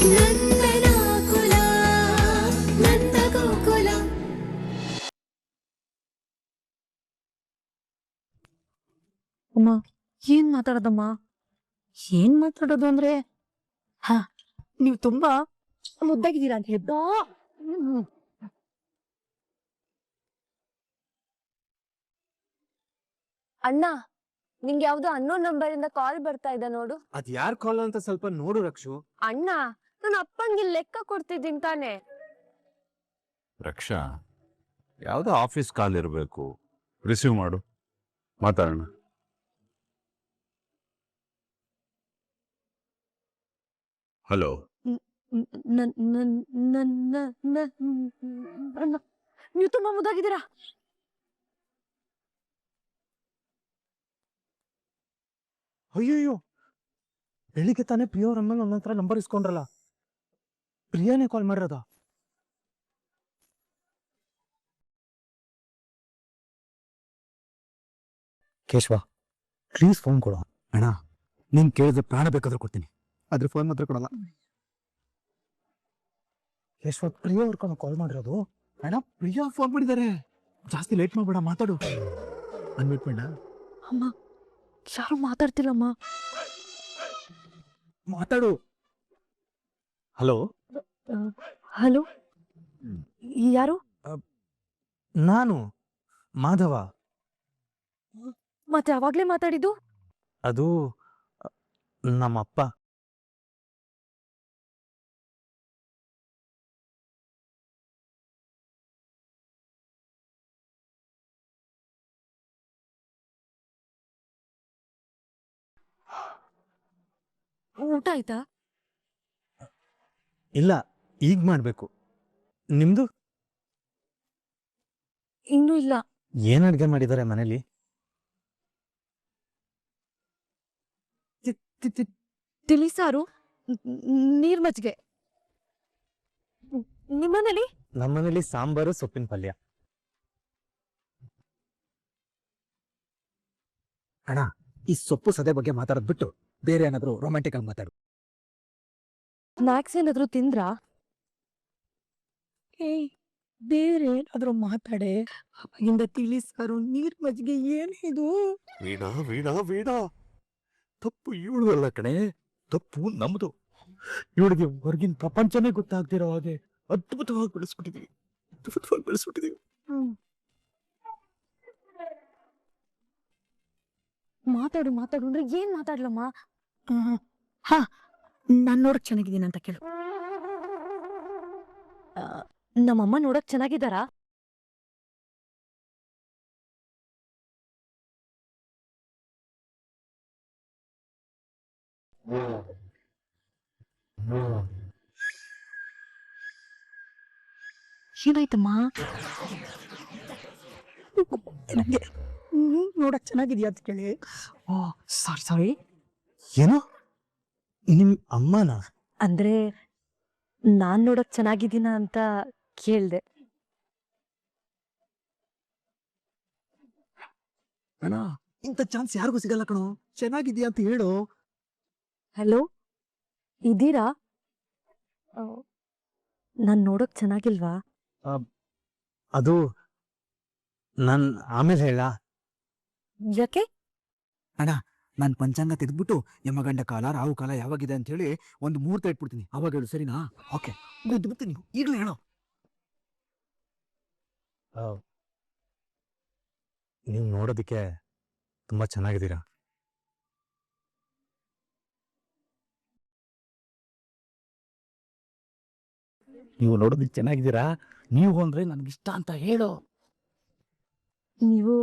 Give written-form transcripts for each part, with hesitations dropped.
ನಂದನಾಕುಲ ನಂದ ಗೋಕುಲ. ಅಮ್ಮ ಏನ್ ಮಾತಾಡೋದಮ್ಮ? ಏನ್ ಮಾತಾಡೋದು ಅಂದ್ರೆ ಹಾ ನೀವು ತುಂಬಾ ಮುದ್ದಾಗಿದ್ದೀರಾ ಅಂತ ಹೇಳ್ದ. ಅಣ್ಣ, ನಿಂಗೆ ಯಾವ್ದೋ ಅನ್ನೋನ್ ನಂಬರ್ ಇಂದ ಕಾಲ್ ಬರ್ತಾ ಇದೆ ನೋಡು. ಅದ್ ಯಾರ್ ಕಾಲ್ ಅಂತ ಸ್ವಲ್ಪ ನೋಡು ರಕ್ಷು. ಅಣ್ಣ, ನನ್ನ ಅಪ್ಪನ್ಗೆ ಲೆಕ್ಕ ಕೊಡ್ತಿದ್ದೀನಿ ತಾನೆ. ರಕ್ಷಾ, ಯಾವ್ದೋ ಆಫೀಸ್ ಕಾಲ್ ಇರಬೇಕು, ರಿಸೀವ್ ಮಾಡು, ಮಾತಾಡೋಣ. ಹಲೋ. ನೀವು ತುಂಬಾ ಮುದ್ದಾಗಿದ್ದೀರಾ. ಅಯ್ಯಯ್ಯೋ, ಬೆಳಿಗ್ಗೆ ತಾನೇ ಪ್ರಿಯ ಅವ್ರ ಅಮ್ಮ ನನ್ನ ಹತ್ರ ನಂಬರ್ ಇಸ್ಕೊಂಡ್ರಲ್ಲ, ಪ್ರಿಯಾನೇ ಕಾಲ್ ಮಾಡಿರೋದ? ಕೇಶವ, ಪ್ಲೀಸ್ ಫೋನ್ ಕೊಡು. ಅಣ್ಣ, ನೀನ್ ಕೇಳಿದ್ರೆ ಪ್ರಾಣ ಬೇಕಾದ್ರೂ ಕೊಡ್ತೀನಿ, ಆದ್ರೆ ಫೋನ್ ಮಾತ್ರ ಕೊಡಲ್ಲ. ಕೇಶವ, ಪ್ರಿಯ ಅವ್ರ ಕಾಲ್ ಮಾಡಿರೋದು. ಅಣ್ಣ, ಪ್ರಿಯಾ ಫೋನ್ ಮಾಡಿದ್ದಾರೆ, ಜಾಸ್ತಿ ಲೇಟ್ ಮಾಡ್ಬೇಡ, ಮಾತಾಡು. ಅನ್ಬಿಟ್ ಬೇಡ. ಅಮ್ಮ ಯಾರು ಮಾತಾಡ್ತಿಲ್ಲಮ್ಮ. ಮಾತಾಡು. ಹಲೋ. ಹಲೋ, ಯಾರು? ನಾನು ಮಾಧವ. ಮತ್ತೆ ಅವಾಗ್ಲೇ ಮಾತಾಡಿದ್ದು? ಅದು ನಮ್ಮಪ್ಪ. ಊಟ ಆಯ್ತಾ? ಇಲ್ಲ, ಈಗ ಮಾಡ್ಬೇಕು. ನಿಮ್ದು? ಇನ್ನೂ ಇಲ್ಲ. ಏನ್ ಅಡ್ಗೆ ಮಾಡಿದ್ದಾರೆ ಮನೇಲಿ? ತಿಳಿಸಾರು, ನೀರ್ ಮಜ್ಜಿಗೆ. ನಿಮ್ಮನೇಲಿ? ನಮ್ಮನೇಲಿ ಸಾಂಬಾರು, ಸೊಪ್ಪಿನ ಪಲ್ಯ. ಅಣ್ಣ, ಈ ಸೊಪ್ಪು ಸದೆ ಬಗ್ಗೆ ಮಾತಾಡೋದ್ ಬಿಟ್ಟು ಬೇರೆ ಏನಾದ್ರು ರೊಮ್ಯಾಂಟಿಕ್ ಆಗಿ ಮಾತಾಡು. ಸ್ನಾಕ್ಸ್ ಏನಾದ್ರು ತಿಂದ್ರಾ? ಏಯ್, ಬೇರೆ ಏನಾದ್ರು ಮಾತಾಡೆ. ಅವಾಗಿಂದ ತಿಳಿಸಾರು, ನೀರ್ ಮಜ್ಜಿಗೆ, ಏನ್ ಇದು? ವೀಣಾ ವೀಣಾ ವೀಣಾ, ತಪ್ಪು ಇವಳು ಅಲ್ಲ ಕಣೆ, ತಪ್ಪು ನಮ್ದು. ಇವಳಿಗೆ ಹೊರಗಿನ ಪ್ರಪಂಚನೇ ಗೊತ್ತಾಗ್ತಿರೋ ಹಾಗೆ ಅದ್ಭುತವಾಗಿ ಬೆಳೆಸ್ಬಿಟ್ಟಿದೀವಿ. ಮಾತಾಡು ಮಾತಾಡು ಅಂದ್ರೆ ಏನ್ ಮಾತಾಡ್ಲಮ್ಮ? ಹಾ, ನಾನ್ ನೋಡಕ್ ಚೆನ್ನಾಗಿದ್ದೀನಿ ಅಂತ ಕೇಳು. ನಮ್ಮಮ್ಮ ನೋಡಕ್ ಚೆನ್ನಾಗಿದ್ದಾರಾ? ಏನಾಯ್ತಮ್ಮ? ನೋಡಕ್ ಚೆನ್ನಾಗಿದ್ಯಾ ಅಂತ ಕೇಳಿ. ಓ, ಸಾರಿ. ಏನು, ನಿಮ್ ಅಮ್ಮನ? ಅಂದ್ರೆ ನಾನ್ ನೋಡಕ್ ಚೆನ್ನಾಗಿದ್ದೀನ ಅಂತ ಕೇಳ್ದೆ. ಅಣ್ಣ, ಇಂಥ ಚಾನ್ಸ್ ಯಾರಿಗೂ ಸಿಗಲ್ಲ ಕಣೋ. ಚೆನ್ನಾಗಿದ್ಯಾ ಅಂತ ಹೇಳು. ಹಲೋ, ಇದ್ದೀರಾ? ನಾನ್ ನೋಡಕ್ ಚೆನ್ನಾಗಿಲ್ವಾ? ಅದು ನಾನ್ ಆಮೇಲೆ ಹೇಳ. ಯಾಕೆ? ಅಣ್ಣ, ನಾನ್ ಪಂಚಾಂಗ ತೆಗೆದ್ಬಿಟ್ಟು ಯಮಗಂಡ ಕಾಲ, ರಾಹು ಕಾಲ ಯಾವಾಗಿದೆ ಅಂತ ಹೇಳಿ ಒಂದು ಮುಹೂರ್ತ ಇಟ್ಬಿಡ್ತೀನಿ, ಅವಾಗ ಹೇಳು, ಸರಿನಾ? ಓಕೆ, ಗೊತ್ತು, ಈಗಲೇ ಹೇಳೋ. ನೀವು ನೋಡೋದಕ್ಕೆ ತುಂಬಾ ಚೆನ್ನಾಗಿದ್ದೀರಾ. ನೀವು ನೋಡೋದಕ್ಕೆ ಚೆನ್ನಾಗಿದ್ದೀರಾ. ನೀವು ಅಂದ್ರೆ ನನ್ಗಿಷ್ಟ ಅಂತ ಹೇಳು. ನೀವು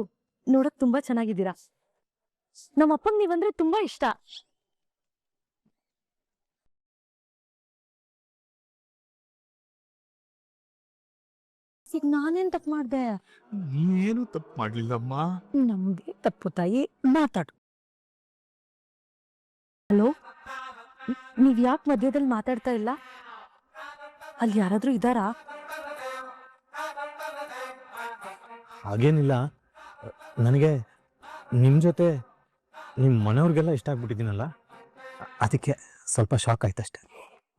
ನೋಡಕ್ ತುಂಬಾ ಚೆನ್ನಾಗಿದ್ದೀರಾ. ನಮ್ಮಪ್ಪಂಗ್ ನೀವಂದ್ರೆ ತುಂಬಾ ಇಷ್ಟ. ಈಗ ನಾನೇನ್ ತಪ್ಪು ಮಾಡ್ದೆ? ನೀನೇನು ತಪ್ಪು ಮಾಡ್ಲಿಲ್ಲಮ್ಮ. ನಮ್ಗೆ ತಪ್ಪು ತಾಯಿ, ಮಾತಾಡು. ಹಲೋ, ನೀವ್ ಯಾಕೆ ಮಧ್ಯದಲ್ಲಿ ಮಾತಾಡ್ತಾ ಇಲ್ಲ? ಅಲ್ಲಿ ಯಾರಾದ್ರೂ ಇದ್ದಾರಾ? ಹಾಗೇನಿಲ್ಲ, ನನಗೆ ನಿಮ್ಮ ಜೊತೆ ನಿಮ್ಮ ಮನೆಯವ್ರಿಗೆಲ್ಲ ಇಷ್ಟ ಆಗ್ಬಿಟ್ಟಿದ್ದೀನಲ್ಲ, ಅದಕ್ಕೆ ಸ್ವಲ್ಪ ಶಾಕ್ ಆಯ್ತಷ್ಟೆ.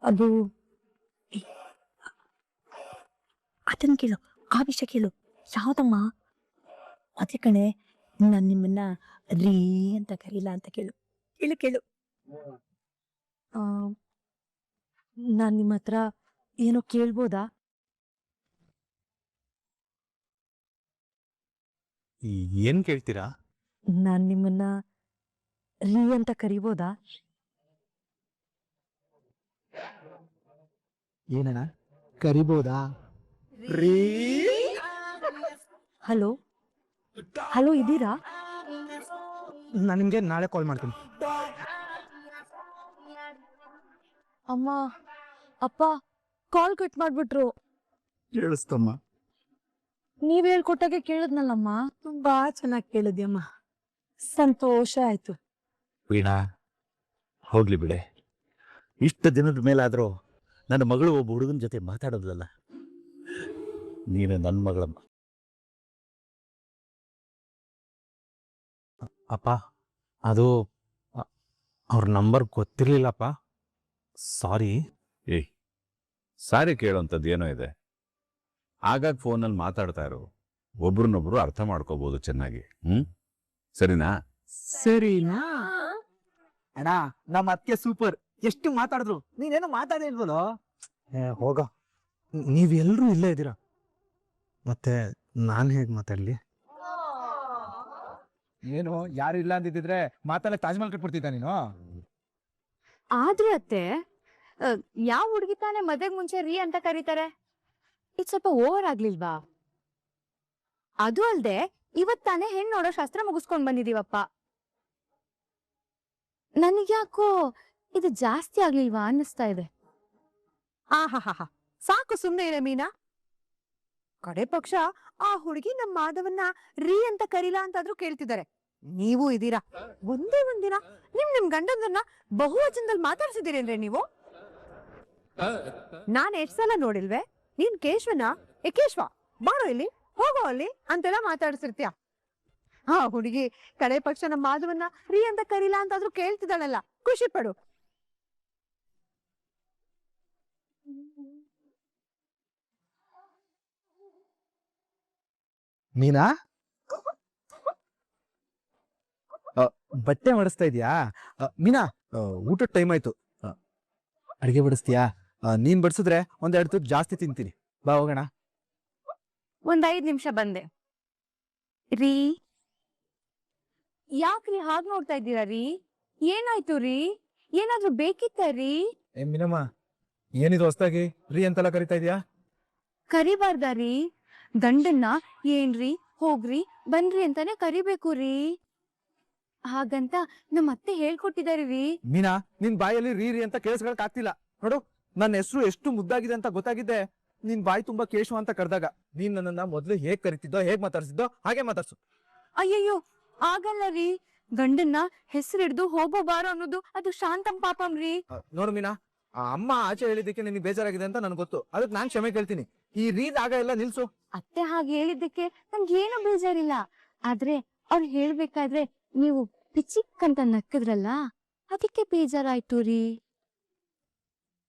ಅದು ಅದನ್ನ ಕೇಳು, ಆ ವಿಷಯ ಕೇಳು. ಯಾವ್ದಮ್ಮ? ಅದೇ ಕಣೆ, ನಾನ್ ನಿಮ್ಮನ್ನ ರೀ ಅಂತ ಕರೀಲ ಅಂತ ಕೇಳು. ಕೇಳು ಕೇಳು. ಆ, ನಾನ್ ನಿಮ್ಮ ಹತ್ರ ಏನೋ ಕೇಳ್ಬೋದಾ? ಏನ್ ಕೇಳ್ತೀರಾ? ನಾನ್ ನಿಮ್ಮನ್ನ ರೀ ಅಂತ ಕರಿಬೋದಾ? ಏನಣ್ಣ ಕರಿಬೋದಾ? ರೀ ಹಲೋ ಹಲೋ, ಇದ್ದೀರಾ? ನಾನು ನಿಮ್ಗೆ ನಾಳೆ ಕಾಲ್ ಮಾಡ್ತೀನಿ. ಅಮ್ಮ, ಅಪ್ಪ ಕಾಲ್ ಕಟ್ ಮಾಡ್ಬಿಟ್ರು. ಕೇಳಿಸ್ತಮ್ಮ. ನೀವ್ ಹೇಳ್ಕೊಟ್ಟಾಗೆ ಕೇಳಿದ್ನಲ್ಲಮ್ಮ. ತುಂಬಾ ಚೆನ್ನಾಗಿ ಕೇಳಿದ್ಯಮ್ಮ, ಸಂತೋಷ ಆಯ್ತು. ವೀಣಾ, ಹೋಗ್ಲಿ ಬಿಡೆ. ಇಷ್ಟು ದಿನದ ಮೇಲಾದರೂ ನನ್ನ ಮಗಳು ಒಬ್ಬ ಹುಡುಗನ ಜೊತೆ ಮಾತಾಡೋದಲ್ಲ. ನೀನು ನನ್ನ ಮಗಳಮ್ಮ. ಅಪ್ಪ, ಅದು ಅವ್ರ ನಂಬರ್ ಗೊತ್ತಿರ್ಲಿಲ್ಲಪ್ಪ, ಸಾರಿ. ಏಯ್, ಸಾರಿ ಕೇಳೋಂಥದ್ದು ಏನೋ ಇದೆ. ಆಗಾಗ ಫೋನಲ್ಲಿ ಮಾತಾಡ್ತಾ ಇರು, ಒಬ್ರನ್ನೊಬ್ರು ಅರ್ಥ ಮಾಡ್ಕೋಬಹುದು ಚೆನ್ನಾಗಿ. ಸರಿನಾ? ಸರಿನಾ? ಅಣ್ಣ ನಮ್ಮ ಅತ್ತೆ ಸೂಪರ್. ಎಷ್ಟು ಮಾತಾಡಿದ್ರು ನೀನೇನೋ ಮಾತಾಡೇ ಇಲ್ವಲ್ಲೋ. ಹೋಗ, ನೀವೆಲ್ಲರೂ ಇಲ್ಲೇ ಇದ್ದೀರಾ, ಮತ್ತೆ ನಾನು ಹೇಗೆ ಮಾತಾಡ್ಲಿ? ಏನು ಯಾರು ಇಲ್ಲ ಅಂದಿದ್ರೆ ಮಾತಾಡಕ್ ತಾಜ್ ಮಹಲ್ ಕಟ್ಬಿಡ್ತಿದ್ದ ನೀನು? ಆದ್ರೆ ಅತ್ತೆ, ಯಾವ ಹುಡುಗಿ ತಾನೇ ಮದ್ವೆಗ್ ಮುಂಚೆ ರೀ ಅಂತ ಕರೀತಾರೆ? ಇದು ಸ್ವಲ್ಪ ಓವರ್ ಆಗ್ಲಿಲ್ವಾ? ಅದು ಅಲ್ದೆ ಇವತ್ ತಾನೇ ಹೆಣ್ಣು ನೋಡೋ ಶಾಸ್ತ್ರ ಮುಗಿಸ್ಕೊಂಡ್ ಬಂದಿದೀವಪ್ಪ. ನನಗ್ಯಾಕೋ ಇದು ಜಾಸ್ತಿ ಆಗ್ಲಿಲ್ವಾ ಅನ್ನಿಸ್ತಾ ಇದೆ. ಆಹಾಹಾ, ಸಾಕು ಸುಮ್ನೆ ಇರ ಮೀನಾ. ಕಡೆ ಪಕ್ಷ ಆ ಹುಡುಗಿ ನಮ್ಮ ಮಾಧವನ್ನ ರೀ ಅಂತ ಕರೀಲಾ ಅಂತಾದ್ರೂ ಕೇಳ್ತಿದ್ದಾರೆ. ನೀವು ಇದೀರಾ, ಒಂದೇ ಒಂದಿನ ನಿಮ್ ಗಂಡಂದನ್ನ ಬಹುವಚನದಲ್ಲಿ ಮಾತಾಡ್ಸಿದ್ದೀರೇನ್ರಿ ನೀವು? ನಾನ್ ಎಷ್ಟ್ ಸಲ ನೋಡಿಲ್ವೇ, ನೀನ್ ಕೇಶ್ವನ, ಏ ಕೇಶ್ವ ಬಾರೋ ಇಲ್ಲಿ, ಹೋಗೋ ಅಲ್ಲಿ ಅಂತೆಲ್ಲ ಮಾತಾಡ್ಸಿರ್ತೀಯ. ಆ ಹುಡುಗಿ ಕಡೆ ಪಕ್ಷ ನಮ್ಮ ಮಾಧವನ್ನ ರೀ ಅಂತ ಕರೀಲಾ ಅಂತಾದ್ರೂ ಕೇಳ್ತಿದ್ದಾಳಲ್ಲ, ಖುಷಿ ಪಡು. ಮೀನಾ, ಬಟ್ಟೆ ಮಾಡಿಸ್ತಾ ಇದೀಯಾ? ಮೀನಾ, ಊಟದ ಟೈಮ್ ಆಯ್ತು, ಅಡಿಗೆ ಬಡಿಸ್ತೀಯಾ? ನೀನ್ ಬಡಿಸಿದ್ರೆ ಒಂದೆರಡು ತುತ್ತು ಜಾಸ್ತಿ ತಿಂತೀನಿ. ಬಾ ಹೋಗೋಣ. ಒಂದ್ 5 ನಿಮಿಷ ಬಂದೆ. ರೀ, ಯಾಕ್ರಿ ಹಾಗ್ ನೋಡ್ತಾ ಇದ್ದೀರಾ ರೀ? ಏನಾಯ್ತು ರೀ? ಏನಾದ್ರೂ ಬೇಕಿತ್ತ ರೀ? ಏ ಮೀನಮ್ಮ, ಏನಿದು ಹೊಸ್ದಾಗಿ ರೀ ಅಂತೆಲ್ಲ ಕರಿತಾ ಇದೀಯಾ? ಕರಿಬಾರ್ದ ರೀ? ಗಂಡನ್ನ ಏನ್ರಿ, ಹೋಗ್ರಿ, ಬನ್ರಿ ಅಂತಾನೆ ಕರಿಬೇಕು ರೀ. ಹಾಗಂತ ನಮ್ಮ ಅತ್ತೆ ಹೇಳ್ಕೊಟ್ಟಿದಾರೆ ರೀ. ಮೀನಾ, ನಿನ್ ಬಾಯಲ್ಲಿ ರೀ ರೀ ಅಂತ ಕೇಳಿಸ್ಕೊಳಕ್ ಆಗ್ತಿಲ್ಲ ನೋಡು. ನನ್ನ ಹೆಸರು ಎಷ್ಟು ಮುದ್ದಾಗಿದೆ ಅಂತ ಗೊತ್ತಾಗಿದ್ದೆ ನಿನ್ ಬಾಯಿ ತುಂಬಾ ಕೇಶವ ಅಂತ ಕರೆದಾಗ. ನೀನ್ ನನ್ನನ್ನ ಮೊದ್ಲು ಹೇಗ್ ಕರಿತಿದ್ದೋ, ಹೇಗ್ ಮಾತಾಡ್ಸಿದ್ದೋ ಹಾಗೆ ಮಾತಾಡ್ಸು. ಅಯ್ಯಯ್ಯೋ, ಆಗಲ್ಲ ರೀ. ಗಂಡನ್ನ ಹೆಸರಿಡ್ದು ಹೋಗೋ ಬಾರೋ ಅನ್ನೋದು ಅದು ಶಾಂತಂ ಪಾಪಂ ರೀ. ನೋಡು ಮೀನಾ, ಆ ಅಮ್ಮ ಆಚೆ ಹೇಳಿದ್ದಕ್ಕೆ ನಿನಗೆ ಬೇಜಾರಾಗಿದೆ ಅಂತ ನನ್ಗೆ ಗೊತ್ತು. ಅದಕ್ಕೆ ನಾನ್ ಕ್ಷಮೆ ಕೇಳ್ತೀನಿ. ಈ ರೀದ್ ಆಗ ಎಲ್ಲ ನಿಲ್ಸು. ಅತ್ತೆ ಹಾಗೆ ಹೇಳಿದ್ದಕ್ಕೆ ನನ್ಗೇನು ಬೇಜಾರಿಲ್ಲ. ಆದ್ರೆ ಅವ್ರು ಹೇಳ್ಬೇಕಾದ್ರೆ ನೀವು ಪಿಚಿಕ್ ಅಂತ ನಕ್ಕದ್ರಲ್ಲ, ಅದಕ್ಕೆ ಬೇಜಾರಾಯ್ತು ರೀ.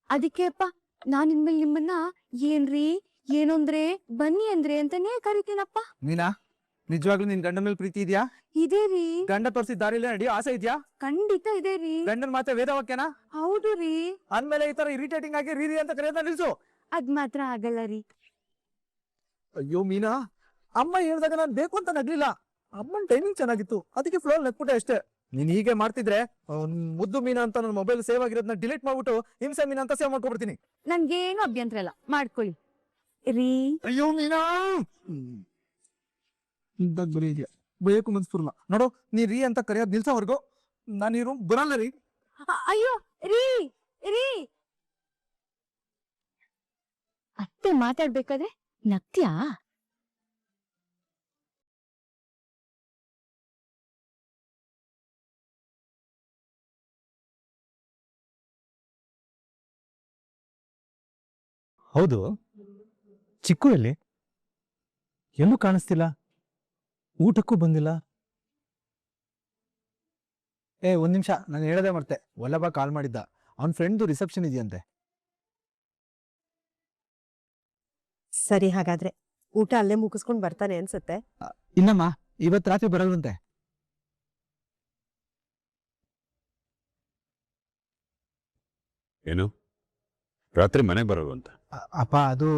ಅದಕ್ಕೆ ಅಪ್ಪ, ನಾನ್ ಇನ್ಮೇಲೆ ನಿಮ್ಮನ್ನ ಏನ್ರಿ, ಏನಂದ್ರೆ, ಬನ್ನಿ ಅಂದ್ರೆ ಅಂತಾನೇ ಕರಿತೀನಪ್ಪ. ಮೀನಾ, ನಿಜವಾಗ್ಲೂ ನಿನ್ ಗಂಡ ಮೇಲೆ ಪ್ರೀತಿ ಇದೆಯಾ? ಇದೇ ರೀ. ಗಂಡ ತೋರಿಸಿದ ದಾರಿಲೇ ನಡೆಯೋ ಆಸೆ ಇದೆಯಾ? ಖಂಡಿತ ಇದೆ ರೀ. ಗಂಡನ ಮಾತೆ ವೇದವಾಕ್ಯನಾ? ಹೌದು ರೀ. ಅಂದ್ಮೇಲೆ ಈ ತರ ಇರಿಟೇಟಿಂಗ್ ಆಗಿ ರೀ ರೀ ಅಂತ ಕರೆಯೋದನ್ನ ನಿಲ್ಸು. ಅದ್ ಮಾತ್ರ ಆಗಲ್ಲ ರೀ. ಅಯ್ಯೋ ಮೀನಾ, ಅಮ್ಮ ಹೇಳ್ದಾಗ ನಾನ್ ಬೇಕು ಅಂತ ನಗ್ಲಿಲ್ಲ. ಅಮ್ಮನ್ ಟೈಮಿಂಗ್ ಚೆನ್ನಾಗಿತ್ತು, ಅದಕ್ಕೆ ಫ್ಲೋ ನಕ್ಬಿಟ್ಟೆ ಅಷ್ಟೇ. ನೀನ್ ಹೀಗೆ ಮಾಡ್ತಿದ್ರೆ ಮುದ್ದು ಮೀನಾ ಅಂತ ನನ್ನ ಮೊಬೈಲ್ ಸೇವ್ ಆಗಿರೋದನ್ನ ಡಿಲೀಟ್ ಮಾಡ್ಬಿಟ್ಟು ಹಿಂಸೆ ಮೀನಾ ಅಂತ ಸೇವ್ ಮಾಡ್ಕೊಬಿಡ್ತೀನಿ. ನನ್ಗೇನು ಅಭ್ಯಂತರ ಇಲ್ಲ, ಮಾಡ್ಕೊಳ್ಳಿ ರೀ. ಅಯ್ಯೋ ಮೀನಾ, ಬರೀ ಇದೆಯಾ, ಬೇಕು ಮನ್ಸ್ಪುರ್ಲ ನೋಡು. ನೀ ರೀ ಅಂತ ಕರೆಯೋದ್ ನಿಲ್ಸೋವರೆಗೂ ನಾನು ಈ ರೂಮ್ ಬರಲ್ಲ ರೀ. ಅಯ್ಯೋ ರೀ ರೀ. ಅತ್ತೆ ಮಾತಾಡ್ಬೇಕಾದ್ರೆ ನಗ್ತ್ಯಾ? ಹೌದು, ಚಿಕ್ಕು ಎಲ್ಲಿ? ಎಲ್ಲೂ ಕಾಣಿಸ್ತಿಲ್ಲ, ಊಟಕ್ಕೂ ಬಂದಿಲ್ಲ. ಒಂದ್ ನಿಮಿಷ, ನಾನು ಹೇಳದೆ ಮರ್ತೆ. ವಲ್ಲಭ ಕಾಲ್ ಮಾಡಿದ್ದ, ಅವ್ನ ಫ್ರೆಂಡ್ದು ರಿಸೆಪ್ಷನ್ ಇದೆಯಂತೆ. ಸರಿ ಹಾಗಾದ್ರೆ ಊಟ ಅಲ್ಲೇ ಮುಗಿಸ್ಕೊಂಡ್ ಬರ್ತಾನೆ ಅನ್ಸುತ್ತೆ. ಇನ್ನಮ್ಮ ಇವತ್ ರಾತ್ರಿ ಬರಲ್ವಂತೆ. ಏನು ರಾತ್ರಿ ಮನೆಗೆ ಬರೋದು ಅಂತ? ಅಪ್ಪ ಅದು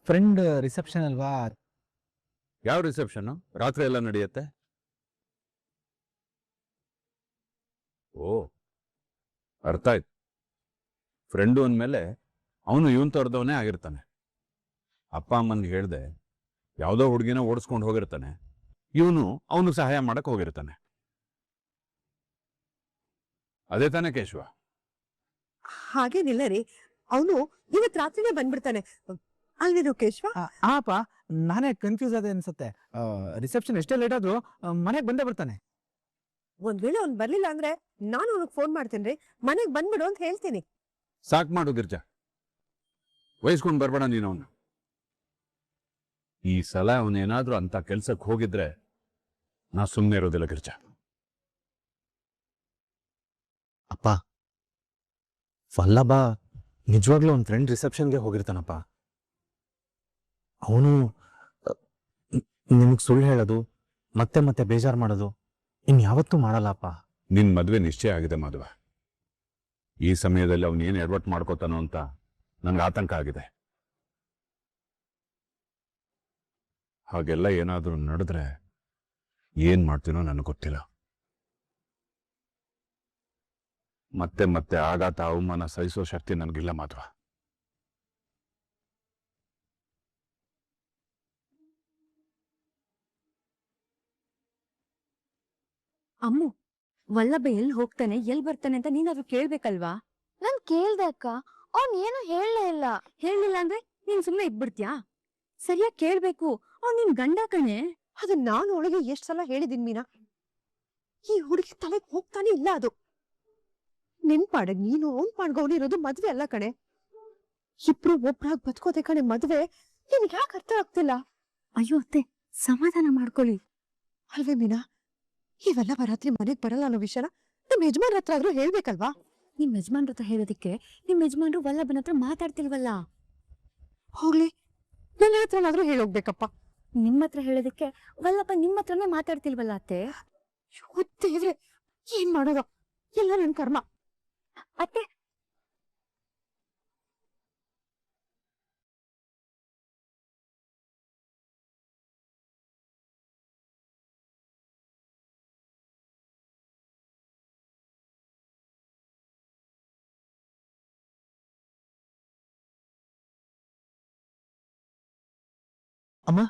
ಫ್ರೆಂಡ್ ರಿಸೆಪ್ಷನ್ ಅಲ್ವಾ? ಯಾವ ರಿಸೆಪ್ಷನ್? ರಾತ್ರಿ ಎಲ್ಲ ನಡೆಯುತ್ತೆ? ಓ, ಅರ್ಥ ಆಯ್ತು. ಫ್ರೆಂಡು ಅಂದಮೇಲೆ ಅವನು ಇವನ್ ತೋರ್ದವನೇ ಆಗಿರ್ತಾನೆ. ಅಪ್ಪ ಅಮ್ಮನ್ಗೆ ಹೇಳ್ದೆ ಯಾವುದೋ ಹುಡುಗಿನ ಓಡಿಸ್ಕೊಂಡು ಹೋಗಿರ್ತಾನೆ, ಇವನು ಅವನು ಸಹಾಯ ಮಾಡಕ್ ಹೋಗಿರ್ತಾನೆ. ಅದೇ ತಾನೇ ಕೇಶವ? ಹಾಗೇನಿಲ್ಲ ರೀ, ಅವನು ಇವತ್ ರಾತ್ರಿನೇ ಬಂದ್ಬಿಡ್ತಾನೆ ಅಲ್ವೇನೋ ಕೇಶವ? ಅಪ್ಪ ನಾನೇ ಕನ್ಫ್ಯೂಸ್ ಆದೆ ಅನ್ಸುತ್ತೆ. ರಿಸೆಪ್ಷನ್ ಎಷ್ಟೇ ಲೇಟ್ ಆದ್ರೂ ಮನೆಗೆ ಬಂದೇ ಬರ್ತಾನೆ. ಒಂದ್ ವೇಳೆ ಅವ್ನ್ ಬರ್ಲಿಲ್ಲ ಅಂದ್ರೆ ನಾನು ಅವನಿಗೆ ಫೋನ್ ಮಾಡ್ತೀನಿ, ಮನೆಗ್ ಬಂದ್ಬಿಡು ಅಂತ ಹೇಳ್ತೀನಿ. ಸಾಕ್ ಮಾಡು ಗಿರ್ಜಾ, ವಹಿಸ್ಕೊಂಡು ಬರ್ಬೇಡ ನೀನು ಅವನು. ಈ ಸಲ ಅವನೇನಾದ್ರೂ ಅಂತ ಕೆಲ್ಸಕ್ಕೆ ಹೋಗಿದ್ರೆ ನಾ ಸುಮ್ಮನೆ ಇರೋದಿಲ್ಲ ಗಿರ್ಜಾ. ಅಪ್ಪ, ವಲ್ಲಭ ನಿಜವಾಗ್ಲೂ ಒಂದು ಫ್ರೆಂಡ್ ರಿಸೆಪ್ಷನ್ಗೆ ಹೋಗಿರ್ತಾನಪ್ಪ. ಅವನು ನಿಮಗೆ ಸುಳ್ಳು ಹೇಳೋದು ಮತ್ತೆ ಮತ್ತೆ ಬೇಜಾರು ಮಾಡೋದು ಇನ್ಯಾವತ್ತೂ ಮಾಡಲ್ಲಪ್ಪ. ನಿನ್ ಮದ್ವೆ ನಿಶ್ಚಯ ಆಗಿದೆ ಮಾಧವ. ಈ ಸಮಯದಲ್ಲಿ ಅವನು ಏನು ಎಡವಟ್ಟು ಮಾಡ್ಕೋತಾನೋ ಅಂತ ನಂಗೆ ಆತಂಕ ಆಗಿದೆ. ಹಾಗೆಲ್ಲ ಏನಾದ್ರೂ ನಡೆದ್ರೆ ಏನ್ ಮಾಡ್ತೀನೋ ನನಗೆ ಗೊತ್ತಿಲ್ಲ. ಮತ್ತೆ ಮತ್ತೆ ಆಘಾತ ಅವಮಾನ ಸಹಿಸೋ ಶಕ್ತಿ ನನಗಿಲ್ಲ ಮಾಧವ. ಅಮ್ಮು, ವಲ್ಲಭ ಎಲ್ಲಿ ಹೋಗ್ತಾನೆ ಎಲ್ಲಿ ಬರ್ತಾನೆ ಅಂತ ನೀನಾದ್ರೂ ಕೇಳ್ಬೇಕಲ್ವಾ? ನಾನ್ ಕೇಳ್ದೆ ಅಕ್ಕ, ಅವ್ನ್ ಏನು ಹೇಳಲೇ ಇಲ್ಲ. ಹೇಳಿಲ್ಲ ಅಂದ್ರೆ ನೀನ್ ಸುಮ್ನೆ ಇದ್ಬಿಡ್ತ್ಯಾ? ಸರಿಯಾಗಿ ಕೇಳ್ಬೇಕು, ಅವ್ನ್ ನಿನ್ ಗಂಡ ಕಣೆ. ಅದು ನಾನು ಅವಳಿಗೆ ಎಷ್ಟ್ ಸಲ ಹೇಳಿದೀನಿ ಮೀನಾ, ಈ ಹುಡುಗಿ ತಲೆಗೆ ಹೋಗ್ತಾನೆ ಇಲ್ಲ ಅದು. ನಿನ್ ಪಾಡಗ್ ನೀನು, ಅವ್ನ್ ಪಾಡ್ಗವ್ನು ಇರೋದು ಮದ್ವೆ ಅಲ್ಲ ಕಣೆ. ಇಬ್ರು ಒಬ್ರಾಗ್ ಬದುಕೋದೆ ಕಣೆ ಮದ್ವೆ. ನಿನ್ಗೆ ಯಾಕೆ ಅರ್ಥ ಆಗ್ತಿಲ್ಲ? ಅಯ್ಯೋ ಅತ್ತೆ, ಸಮಾಧಾನ ಮಾಡ್ಕೊಳ್ಳಿ. ಅಲ್ವೇ ಮೀನಾ, ಇವೆಲ್ಲ ರಾತ್ರಿ ಮನೆಗ್ ಬರಲ್ಲ ಅನ್ನೋ ವಿಷಯನ ನಮ್ ಯಜಮಾನ್ರ ಹತ್ರ ಆದ್ರೂ ಹೇಳ್ಬೇಕಲ್ವಾ? ನಿಮ್ ಯಜಮಾನ್ರ ಹತ್ರ ಹೇಳೋದಿಕ್ಕೆ ನಿಮ್ ಯಜಮಾನ್ರು ವಲ್ಲಭನ ಹತ್ರ ಮಾತಾಡ್ತಿಲ್ವಲ್ಲ. ಹೋಗ್ಲಿ, ನನ್ನ ಹತ್ರನಾದ್ರೂ ಹೇಳೋಗ್ಬೇಕಪ್ಪ. ನಿಮ್ಮ ಹತ್ರ ಹೇಳೋದಿಕ್ಕೆ ವಲ್ಲಭ ನಿಮ್ಮ ಹತ್ರನೇ ಮಾತಾಡ್ತಿಲ್ವಲ್ಲ ಅತ್ತೆ. ದೇವ್ರೆ, ಏನ್ ಮಾಡೋದು, ಎಲ್ಲ ನನ್ ಕರ್ಮ. ಅತ್ತೆ, ಅಮ್ಮ,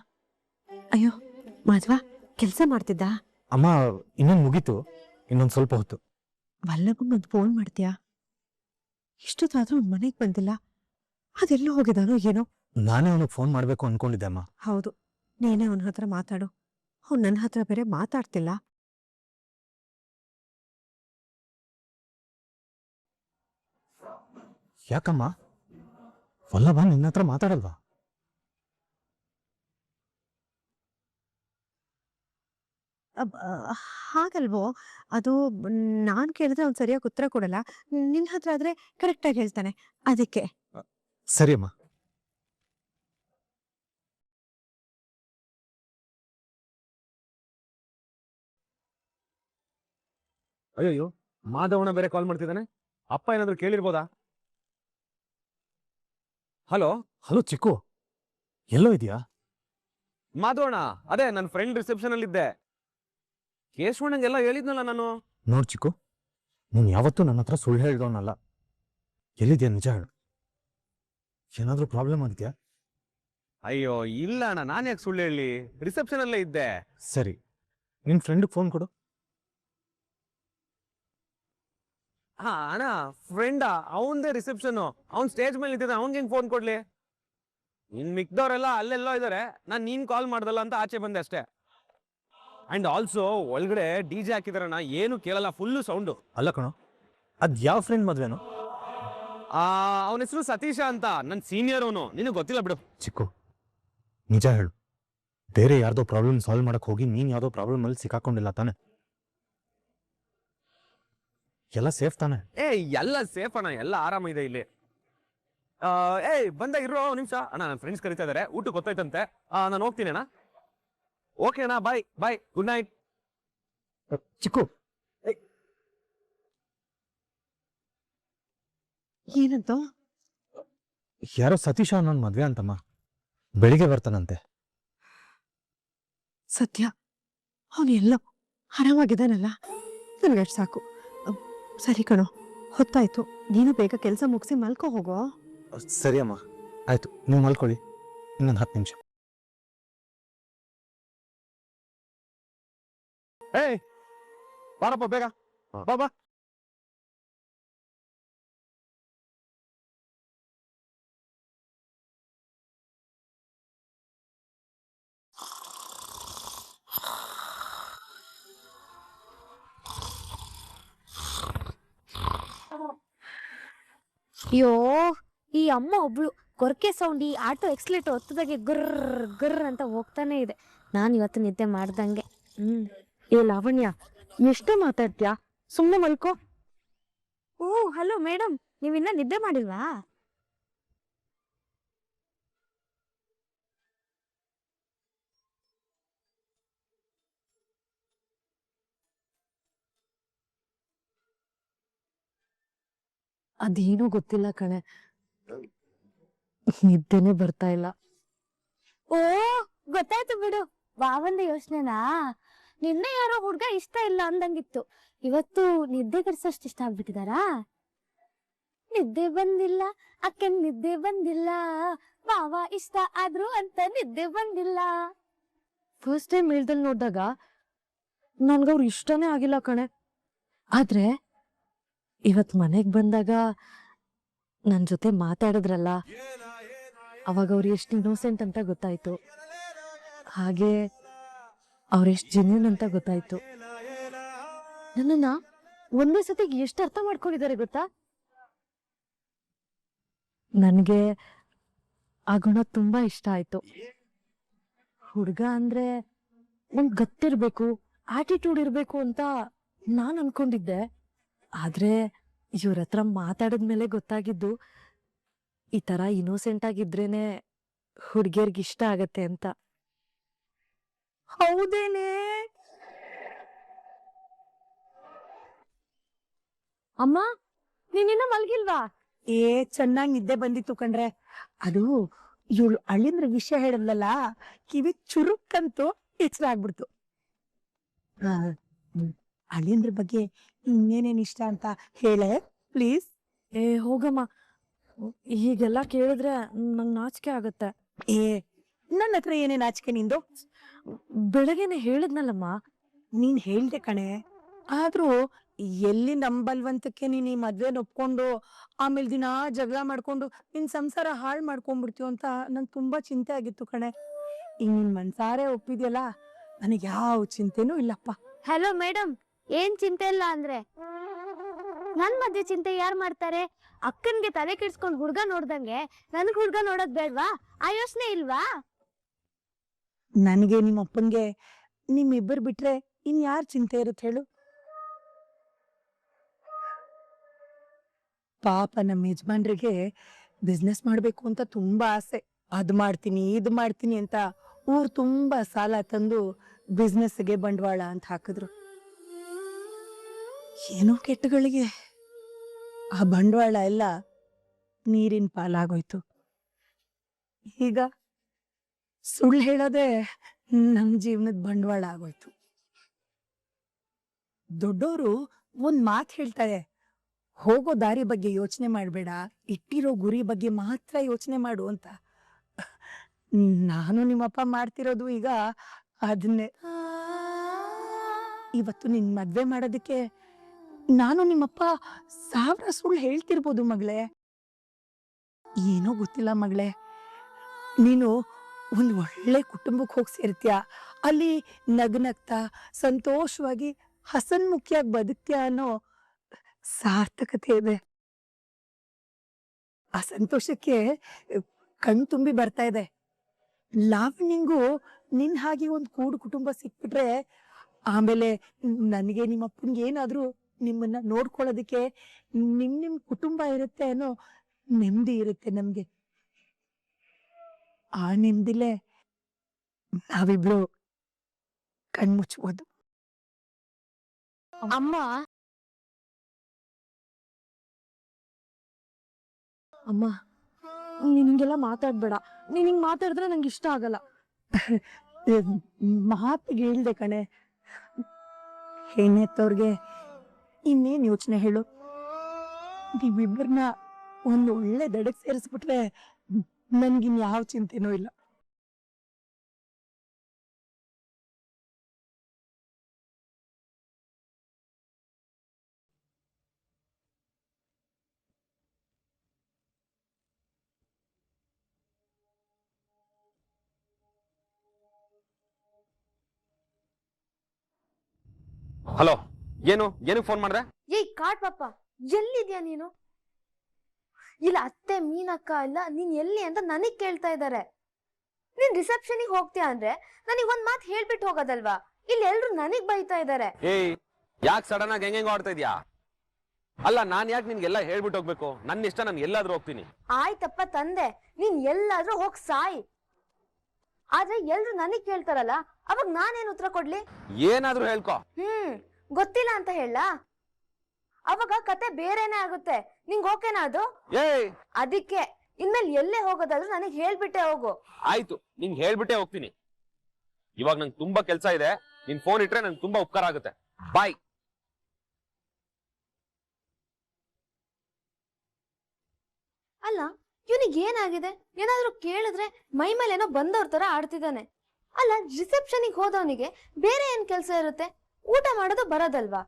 ಅಯ್ಯೋ ಮಾಧವ, ಕೆಲ್ಸ ಮಾಡ್ತಿದ್ದ? ಅಮ್ಮ ಇನ್ನೊಂದು ಮುಗೀತು, ಇನ್ನೊಂದು ಸ್ವಲ್ಪ ಹೊತ್ತು. ವಲ್ಲಭಂಗೊಂದು ಫೋನ್ ಮಾಡ್ತೀಯಾ? ಇಷ್ಟೊತ್ತಾದ್ರೂ ಅವ್ನ್ ಮನೆಗ್ ಬಂದಿಲ್ಲ, ಅದೆಲ್ಲೋ ಹೋಗಿದಾನೋ ಏನೋ. ನಾನೇ ಅವನಿಗೆ ಫೋನ್ ಮಾಡಬೇಕು ಅನ್ಕೊಂಡಿದ್ದೆ ಅಮ್ಮ. ಹೌದು, ನೀನೇ ಅವನ ಹತ್ರ ಮಾತಾಡು. ಅವ್ನು ನನ್ನ ಹತ್ರ ಬೇರೆ ಮಾತಾಡ್ತಿಲ್ಲ. ಯಾಕಮ್ಮ, ವಲ್ಲಭ ನಿನ್ನ ಹತ್ರ ಮಾತಾಡಲ್ವಾ? ಹಾಗಲ್ವೋ, ಅದು ನಾನ್ ಕೇಳಿದ್ರೆ ಅವ್ನು ಸರಿಯಾಗಿ ಉತ್ತರ ಕೊಡಲ್ಲ. ನಿನ್ ಹತ್ರ ಆದ್ರೆ ಕರೆಕ್ಟ್ ಆಗಿ ಹೇಳ್ತಾನೆ, ಅದಕ್ಕೆ. ಸರಿ ಅಮ್ಮ. ಅಯ್ಯೋ, ಮಾಧವನ ಬೇರೆ ಕಾಲ್ ಮಾಡ್ತಿದ್ದಾನೆ. ಅಪ್ಪ ಏನಾದ್ರು ಕೇಳಿರ್ಬೋದಾ? ಹಲೋ ಹಲೋ ಚಿಕ್ಕು, ಎಲ್ಲೋ ಇದೆಯಾ? ಮಾಧವಣ್ಣ, ಅದೇ ನನ್ನ ಫ್ರೆಂಡ್ ರಿಸೆಪ್ಷನ್ ಅಲ್ಲಿ ಇದ್ದೆ. ಕೇಶವಣ್ಣಂಗೆಲ್ಲ ಹೇಳಿದ್ನಲ್ಲ ನಾನು. ನೋಡ್ ಚಿಕ್ಕು, ನೀನು ಯಾವತ್ತೂ ನನ್ನ ಹತ್ರ ಸುಳ್ಳು ಹೇಳಿದವನಲ್ಲ. ಎಲ್ಲಿದ್ಯಾ, ನಿಜ ಹೇಳು. ಏನಾದ್ರೂ ಪ್ರಾಬ್ಲಮ್ ಆಗಿದ್ಯಾ? ಅಯ್ಯೋ ಇಲ್ಲ ಅಣ್ಣ, ನಾನು ಯಾಕೆ ಸುಳ್ಳು ಹೇಳಿ, ರಿಸೆಪ್ಷನ್ ಅಲ್ಲೇ ಇದ್ದೆ. ಸರಿ, ನಿನ್ ಫ್ರೆಂಡ್ಗೆ ಫೋನ್ ಕೊಡು. ಹಾ ಅಣ್ಣ, ಫ್ರೆಂಡಾ? ಅವಂದೇ ರಿಸೆಪ್ಷನ್, ಅವ್ನ್ ಸ್ಟೇಜ್ ಮೇಲೆ ನಿಂತಿದ್ದ, ಅವ್ನ್ಗೆ ಹೆಂಗ್ ಫೋನ್ ಕೊಡ್ಲಿ? ಇನ್ ಮಿಕ್ದವ್ರೆಲ್ಲ ಅಲ್ಲೆಲ್ಲೋ ಇದಾರೆ, ನಾನ್ ನೀನ್ ಕಾಲ್ ಮಾಡ್ದಲ್ಲ ಅಂತ ಆಚೆ ಬಂದೆ ಅಷ್ಟೇ. ಅಂಡ್ ಆಲ್ಸೋ ಒಳಗಡೆ DJ ಹಾಕಿದಾರಣ್ಣ, ಏನು ಕೇಳಲ್ಲ, ಫುಲ್ಲು ಸೌಂಡು. ಅಲ್ಲ ಕಣೋ, ಅದ್ ಯಾವ ಫ್ರೆಂಡ್ ಮದ್ವೆನೋ? ಅವನ ಹೆಸರು ಸತೀಶ ಅಂತ, ನನ್ ಸೀನಿಯರ್ ಅವನು, ನಿನಗೆ ಗೊತ್ತಿಲ್ಲ ಬಿಡು. ಚಿಕ್ಕು, ನಿಜ ಹೇಳು, ಬೇರೆ ಯಾರ್ದೋ ಪ್ರಾಬ್ಲಮ್ ಸಾಲ್ವ್ ಮಾಡಕ್ ಹೋಗಿ ನೀನ್ ಯಾವ್ದೋ ಪ್ರಾಬ್ಲಮ್ ಅಲ್ಲಿ ಸಿಕ್ಕಾಕೊಂಡಿಲ್ಲ ತಾನೆ? ಎಲ್ಲ ಸೇಫ್ ತಾನೆ? ಎಲ್ಲ ಸೇಫ್ ಅಣ್ಣ, ಎಲ್ಲ ಆರಾಮ ಇದೆ ಇಲ್ಲಿ. ಏಯ್ ಬಂದ ಇರೋ ನಿಮಿಷ ಅಣ್ಣ, ನನ್ನ ಫ್ರೆಂಡ್ಸ್ ಕರಿತಾ ಇದಾರೆ, ಊಟಕ್ಕೆ ಗೊತ್ತಾಯ್ತಂತೆ. ನಾನು ಹೋಗ್ತೀನಿ ಅಣ್ಣ. ಓಕೆ ಅಣ್ಣ, ಬಾಯ್ ಬಾಯ್, ಗುಡ್ ನೈಟ್. ಚಿಕ್ಕು, ಏನಂತ? ಯಾರೋ ಸತೀಶ ಅನ್ನೋನ್ ಮದ್ವೆ ಅಂತಮ್ಮ, ಬೆಳಿಗ್ಗೆ ಬರ್ತಾನಂತೆ. ಸತ್ಯ, ಅವನು ಎಲ್ಲ ಆರಾಮಾಗಿದ್ದಾನಲ್ಲ, ನನಗಷ್ಟು ಸಾಕು. ಸರಿ ಕಣೋ, ಹೊತ್ತಾಯ್ತು, ನೀನು ಬೇಗ ಕೆಲಸ ಮುಗಿಸಿ ಮಲ್ಕೋ ಹೋಗೋ. ಸರಿ ಅಮ್ಮ, ಆಯ್ತು, ನೀವು ಮಲ್ಕೊಳ್ಳಿ, ಇನ್ನೊಂದು 10 ನಿಮಿಷ. ಏಯ್ ಬಾರಪ್ಪ ಬೇಗ, ಬಾ ಬಾ. ಅಯ್ಯೋ, ಈ ಅಮ್ಮ ಒಬ್ಳು ಕೊರಕೆ ಸೌಂಡ್ ಈ ಆಟೋ ಎಕ್ಸ್ಲೇಟರ್ ಒತ್ತದಾಗೆ ಗುರ್ರ್ ಗುರ್ರ್ ಅಂತ ಹೋಗ್ತಾನೆ ಇದೆ. ನಾನು ಇವತ್ತು ನಿದ್ದೆ ಮಾಡ್ದಂಗೆ. ಏ ಲಾವಣ್ಯ, ಎಷ್ಟು ಮಾತಾಡ್ತೀಯಾ? ಸುಮ್ಮನೆ ಮಲ್ಕೋ. ಓ ಹಲೋ ಮೇಡಮ್, ನೀವಿನ್ನ ನಿದ್ದೆ ಮಾಡಿಲ್ವಾ? ಅದೇನೋ ಗೊತ್ತಿಲ್ಲ ಕಣೆ, ನಿದ್ದೆನೆ ಬರ್ತಾ ಇಲ್ಲ. ಓ ಗೊತ್ತಾಯ್ತು ಬಿಡು, ವಾವಂದ ಯೋಚನೆನಾ? ನಿನ್ನೆ ಯಾರೋ ಹುಡ್ಗ ಇಷ್ಟ ಇಲ್ಲ ಅಂದಂಗಿತ್ತು, ಇವತ್ತು ನಿದ್ದೆ ಕೆಡ್ಸೋಷ್ಟು ಇಷ್ಟ ಆಗ್ಬಿಟ್ಟಿದಾರಾ? ನಿದ್ದೆ ಬಂದಿಲ್ಲ ಅಕ್ಕನ್ ನಿದ್ದೆ ಬಂದಿಲ್ಲ, ವಾವ ಇಷ್ಟ ಆದ್ರು ಅಂತ ನಿದ್ದೆ ಬಂದಿಲ್ಲ. ಫಸ್ಟ್ ಟೈಮ್ ಮೇಲ್ದಲ್ಲಿ ನೋಡಿದಾಗ ನನ್ಗವ್ರು ಇಷ್ಟನೇ ಆಗಿಲ್ಲ ಕಣೆ. ಆದ್ರೆ ಇವತ್ ಮನೆಗ್ ಬಂದಾಗ ನನ್ ಜೊತೆ ಮಾತಾಡಿದ್ರಲ್ಲ, ಅವಾಗ ಅವ್ರು ಎಷ್ಟು ಇನ್ನೋಸೆಂಟ್ ಅಂತ ಗೊತ್ತಾಯ್ತು. ಹಾಗೆ ಅವ್ರೆಷ್ಟ್ ಜೆನ್ಯೂನ್ ಅಂತ ಗೊತ್ತಾಯ್ತು. ನನ್ನನ್ನ ಒಂದೇ ಸತಿಗೆ ಎಷ್ಟು ಅರ್ಥ ಮಾಡ್ಕೊಂಡಿದ್ದಾರೆ ಗೊತ್ತಾ? ನನ್ಗೆ ಆ ಗುಣ ತುಂಬಾ ಇಷ್ಟ ಆಯ್ತು. ಹುಡ್ಗ ಅಂದ್ರೆ ಒಂದ್ ಗತ್ತಿರ್ಬೇಕು, ಆಟಿಟ್ಯೂಡ್ ಇರ್ಬೇಕು ಅಂತ ನಾನ್ ಅನ್ಕೊಂಡಿದ್ದೆ. ಆದ್ರೆ ಇವ್ರ ಹತ್ರ ಮಾತಾಡಿದ್ಮೇಲೆ ಗೊತ್ತಾಗಿದ್ದು, ಈ ತರ ಇನ್ನೋಸೆಂಟ್ ಆಗಿದ್ರೇನೆ ಹುಡ್ಗಿಯರ್ಗೆ ಇಷ್ಟ ಆಗತ್ತೆ ಅಂತ. ಹೌದೇನೆ? ಅಮ್ಮ, ನೀನಿನ್ನ ಮಲ್ಗಿಲ್ವಾ? ಚೆನ್ನಾಗಿ ನಿದ್ದೆ ಬಂದಿತ್ತು ಕಣ್ರೆ. ಅದು ಇವಳು ಅಳಿಂದ್ರ ವಿಷಯ ಹೇಳಿದ್ಲಲ್ಲ, ಕಿವಿ ಚುರುಕ್ಕಂತೂ ಎಚ್ಚರ ಆಗ್ಬಿಡ್ತು. ಅಳಿಂದ್ರ ಬಗ್ಗೆ ಇನ್ನೇನೇನ್ ಇಷ್ಟ ಅಂತ ಹೇಳೆ ಪ್ಲೀಸ್. ಹೋಗಮ್ಮ, ಹೀಗೆಲ್ಲ ಕೇಳಿದ್ರೆ ನಂಗ್ ನಾಚಿಕೆ ಆಗತ್ತೆ. ನನ್ನ ಹತ್ರ ಏನೇನ್ ಆಚಿಕೆ ನಿಂದು? ಬೆಳಗ್ಗೆನೆ ಹೇಳಿದ್ನಲ್ಲಮ್ಮ. ನೀನ್ ಹೇಳ್ದೆ ಕಣೆ, ಆದ್ರೂ ಎಲ್ಲಿ ನಂಬಲ್ವಂತಕ್ಕೆ ನೀನ್ ಈ ಮದ್ವೆ ಒಪ್ಕೊಂಡು ಆಮೇಲೆ ದಿನಾ ಜಗಳ ಮಾಡ್ಕೊಂಡು ನಿನ್ ಸಂಸಾರ ಹಾಳು ಮಾಡ್ಕೊಂಡ್ಬಿಡ್ತೀವ ಅಂತ ನಂಗೆ ತುಂಬಾ ಚಿಂತೆ ಆಗಿತ್ತು ಕಣೆ. ಈಗ ನಿನ್ ಮನ್ಸಾರೆ ಒಪ್ಪಿದ್ಯಲ್ಲ, ನನಗ್ ಯಾವ ಚಿಂತೆನೂ ಇಲ್ಲಪ್ಪ. ಹಲೋ ಮೇಡಮ್, ಏನ್ ಚಿಂತೆ ಇಲ್ಲ ಅಂದ್ರೆ ನನ್ ಮಧ್ಯೆ ಚಿಂತೆ ಯಾರು ಮಾಡ್ತಾರೆ? ಅಕ್ಕನ್ಗೆ ತಲೆ ಕೆಡ್ಸ್ಕೊಂಡ್ ಹುಡ್ಗ ನೋಡ್ದಂಗೆ ನನ್ಗ್ ಹುಡ್ಗ ನೋಡೋದ್ ಬೇಡ್ವಾ? ಆ ಯೋಚನೆ ಇಲ್ವಾ? ನನಗೆ ನಿಮ್ಮ ಅಪ್ಪನ್ಗೆ ನಿಮ್ಮಿಬ್ಬರು ಬಿಟ್ರೆ ಇನ್ ಯಾರ್ ಚಿಂತೆ ಇರುತ್ತೆ ಹೇಳು? ಪಾಪ ನಮ್ಮ ಯಜಮಾನ್ರಿಗೆ ಬಿಸ್ನೆಸ್ ಮಾಡ್ಬೇಕು ಅಂತ ತುಂಬಾ ಆಸೆ. ಅದ್ ಮಾಡ್ತೀನಿ ಇದ್ ಮಾಡ್ತೀನಿ ಅಂತ ಊರ್ ತುಂಬಾ ಸಾಲ ತಂದು ಬಿಸ್ನೆಸ್ಗೆ ಬಂಡವಾಳ ಅಂತ ಹಾಕಿದ್ರು. ಏನೋ ಕೆಟ್ಟಗಳಿಗೆ ಆ ಬಂಡವಾಳ ಎಲ್ಲ ನೀರಿನ ಪಾಲಾಗೋಯ್ತು. ಈಗ ಸುಳ್ಳು ಹೇಳೋದೇ ನಮ್ ಜೀವನದ ಬಂಡವಾಳ ಆಗೋಯ್ತು. ದೊಡ್ಡೋರು ಒಂದ್ ಮಾತು ಹೇಳ್ತಾರೆ, ಹೋಗೋ ದಾರಿ ಬಗ್ಗೆ ಯೋಚನೆ ಮಾಡ್ಬೇಡ, ಇಟ್ಟಿರೋ ಗುರಿ ಬಗ್ಗೆ ಮಾತ್ರ ಯೋಚನೆ ಮಾಡು ಅಂತ. ನಾನು ನಿಮ್ಮಪ್ಪ ಮಾಡ್ತಿರೋದು ಈಗ ಅದನ್ನೇ. ಇವತ್ತು ನಿನ್ ಮದ್ವೆ ಮಾಡೋದಕ್ಕೆ ನಾನು ನಿಮ್ಮಪ್ಪ 1000 ಸುಳ್ಳು ಹೇಳ್ತಿರ್ಬೋದು ಮಗಳೇ. ಏನೋ ಗೊತ್ತಿಲ್ಲ ಮಗಳೇ, ನೀನು ಒಂದ್ ಒಳ್ಳೆ ಕುಟುಂಬಕ್ಕೆ ಹೋಗಿ ಸೇರ್ತೀಯ, ಅಲ್ಲಿ ನಗ್ನಗ್ತಾ ಸಂತೋಷವಾಗಿ ಹಸನ್ಮುಖಿಯಾಗಿ ಬದುಕ್ತೀಯ ಅನ್ನೋ ಸಾರ್ಥಕತೆ ಇದೆ. ಆ ಸಂತೋಷಕ್ಕೆ ಕಣ್ ತುಂಬಿ ಬರ್ತಾ ಇದೆ. ಲಾವಣ್ಯಂಗೂ ನಿನ್ ಹಾಗೆ ಒಂದ್ ಕೂಡು ಕುಟುಂಬ ಸಿಕ್ಬಿಟ್ರೆ ಆಮೇಲೆ ನನಗೆ ನಿಮ್ಮಪ್ಪನ್ಗೆ ಏನಾದ್ರೂ ನಿಮ್ಮನ್ನ ನೋಡ್ಕೊಳ್ಳೋದಕ್ಕೆ ನಿಮ್ ಕುಟುಂಬ ಇರುತ್ತೆ ಅನ್ನೋ ನೆಮ್ಮದಿ ಇರುತ್ತೆ ನಮ್ಗೆ. ಆ ನೆಮ್ಮದಿಲೇ ನಾವಿಬ್ರು ಕಣ್ಮುಚ್ಬೋದು. ಅಮ್ಮ ಅಮ್ಮ ನೀನ್ ಹಿಂಗೆಲ್ಲ ಮಾತಾಡ್ಬೇಡ. ನೀನ್ ಹಿಂಗ್ ಮಾತಾಡಿದ್ರೆ ನಂಗೆ ಇಷ್ಟ ಆಗಲ್ಲ. ಮಾತಿಗೆ ಹೇಳ್ದೆ ಕಣೆ. ಹೆಣ್ಣೆತ್ತವ್ರಿಗೆ ಇನ್ನೇನ್ ಯೋಚನೆ ಹೇಳು. ನೀವಿಬ್ಬರನ್ನ ಒಂದು ಒಳ್ಳೆ ದಡಕ್ ಸೇರಿಸ್ಬಿಟ್ರೆ ನನ್ಗಿನ್ ಯಾವ ಚಿಂತೆನೂ ಇಲ್ಲ. ಹಲೋ, ಏನು ಫೋನ್ ಮಾಡ್ದೆ? ಏಯ್ ಕಾಡ್ ಪಾಪ, ಎಲ್ಲಿದ್ಯಾ ನೀನು? ಇಲ್ಲ ಅತ್ತೆ ಮೀನಕ್ಕ ಇಲ್ಲ, ನೀನ್ ಎಲ್ಲಿ ಅಂತ ನನಗ್ ಕೇಳ್ತಾ ಇದ್ದಾರೆ. ನೀನ್ ರಿಸೆಪ್ಷನಿಗೆ ಹೋಗ್ತೀಯಾ ಅಂದ್ರೆ ನನಗ್ ಒಂದ್ ಮಾತು ಹೇಳ್ಬಿಟ್ಟು ಹೋಗೋದಲ್ವಾ? ಇಲ್ಲಿ ಎಲ್ರು ನನಗ್ ಬೈತಾ ಇದ್ದಾರೆ. ಏಯ್, ಯಾಕೆ ಸಡನ್ ಆಗಿ ಹೆಂಗ್ ಆಡ್ತಾ ಇದ್ಯಾ? ಅಲ್ಲ, ನಾನ್ ಯಾಕೆ ನಿನ್ಗೆಲ್ಲ ಹೇಳ್ಬಿಟ್ಟು ಹೋಗ್ಬೇಕು? ನನ್ನ ಇಷ್ಟ, ನಾನು ಎಲ್ಲಾದ್ರೂ ಹೋಗ್ತೀನಿ. ಆಯ್ತಪ್ಪ ತಂದೆ, ನೀನ್ ಎಲ್ಲಾದ್ರೂ ಹೋಗ್ ಸಾಯಿ. ಆದ್ರೆ ಎಲ್ರು ನನಗ್ ಕೇಳ್ತಾರಲ್ಲ, ಅವಾಗ ನಾನೇನ್ ಉತ್ತರ ಕೊಡ್ಲಿ? ಏನಾದ್ರೂ ಹೇಳ್ಕೊ. ಗೊತ್ತಿಲ್ಲ ಅಂತ ಹೇಳ, ಅವಾಗ ಕತೆ ಬೇರೆನೆ ಆಗುತ್ತೆ. ನಿಂಗ್ ಓಕೆನಾ ಅದು? ಏಯ್, ಅದಕ್ಕೆ ಇನ್ಮೇಲೆ ಎಲ್ಲೇ ಹೋಗೋದಾದ್ರೂ ನನಗ್ ಹೇಳ್ಬಿಟ್ಟೆ ಹೋಗು. ಆಯ್ತು, ನಿಂಗ್ ಹೇಳ್ಬಿಟ್ಟೆ ಹೋಗ್ತೀನಿ. ಇವಾಗ ನಂಗೆ ತುಂಬಾ ಕೆಲ್ಸ ಇದೆ. ನಿನ್ ಫೋನ್ ಇಟ್ರೆ ನಂಗೆ ತುಂಬಾ ಉಪಕಾರ ಆಗುತ್ತೆ. ಬಾಯ್. ಅಲ್ಲ, ಇವನಿಗೆ ಏನಾಗಿದೆ? ಏನಾದ್ರೂ ಕೇಳಿದ್ರೆ ಮೈ ಮೇಲೆ ಏನೋ ಬಂದವ್ರ ತರ ಆಡ್ತಿದ್ದಾನೆ. ಅಲ್ಲ, ರಿಸೆಪ್ಷನಿಗೆ ಹೋದವನಿಗೆ ಬೇರೆ ಏನ್ ಕೆಲ್ಸ ಇರುತ್ತೆ? ಊಟ ಮಾಡೋದು ಬರೋದಲ್ವಾ?